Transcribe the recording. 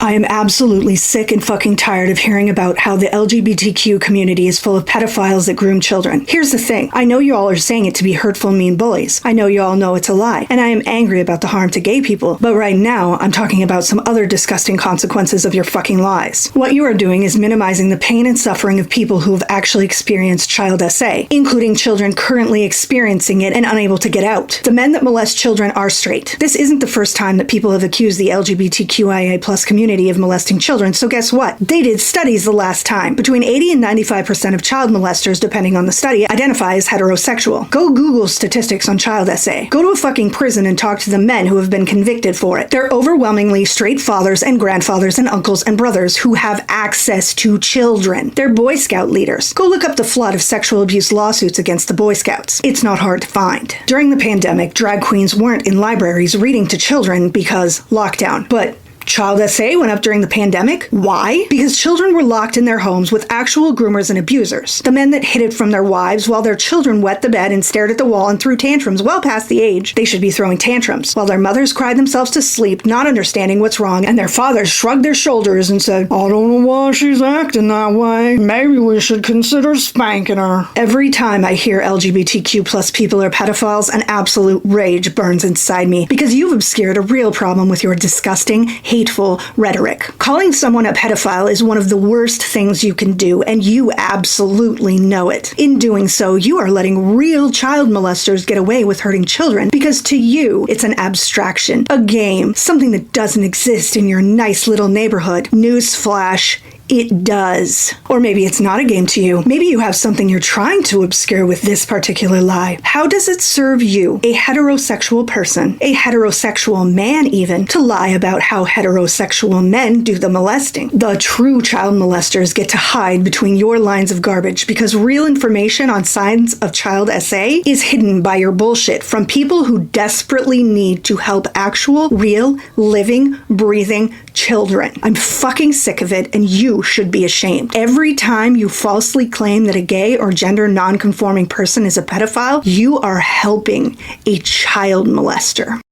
I am absolutely sick and fucking tired of hearing about how the LGBTQ community is full of pedophiles that groom children. Here's the thing. I know you all are saying it to be hurtful, mean bullies. I know you all know it's a lie. And I am angry about the harm to gay people. But right now, I'm talking about some other disgusting consequences of your fucking lies. What you are doing is minimizing the pain and suffering of people who have actually experienced child SA, including children currently experiencing it and unable to get out. The men that molest children are straight. This isn't the first time that people have accused the LGBTQIA+ community of molesting children, so guess what? They did studies the last time. Between 80 and 95% of child molesters, depending on the study, identify as heterosexual. Go Google statistics on child SA. Go to a fucking prison and talk to the men who have been convicted for it. They're overwhelmingly straight fathers and grandfathers and uncles and brothers who have access to children. They're Boy Scout leaders. Go look up the flood of sexual abuse lawsuits against the Boy Scouts. It's not hard to find. During the pandemic, drag queens weren't in libraries reading to children because lockdown. But Child SA went up during the pandemic. Why? Because children were locked in their homes with actual groomers and abusers. The men that hid it from their wives while their children wet the bed and stared at the wall and threw tantrums well past the age they should be throwing tantrums, while their mothers cried themselves to sleep, not understanding what's wrong, and their fathers shrugged their shoulders and said, "I don't know why she's acting that way. Maybe we should consider spanking her." Every time I hear LGBTQ+ people are pedophiles, an absolute rage burns inside me, because you've obscured a real problem with your disgusting, hateful rhetoric. Calling someone a pedophile is one of the worst things you can do, and you absolutely know it. In doing so, you are letting real child molesters get away with hurting children because to you, it's an abstraction, a game, something that doesn't exist in your nice little neighborhood. Newsflash. It does. Or maybe it's not a game to you. Maybe you have something you're trying to obscure with this particular lie. How does it serve you, a heterosexual person, a heterosexual man even, to lie about how heterosexual men do the molesting? The true child molesters get to hide between your lines of garbage because real information on signs of child SA is hidden by your bullshit from people who desperately need to help actual, real, living, breathing children. I'm fucking sick of it, and you should be ashamed. Every time you falsely claim that a gay or gender non-conforming person is a pedophile, you are helping a child molester.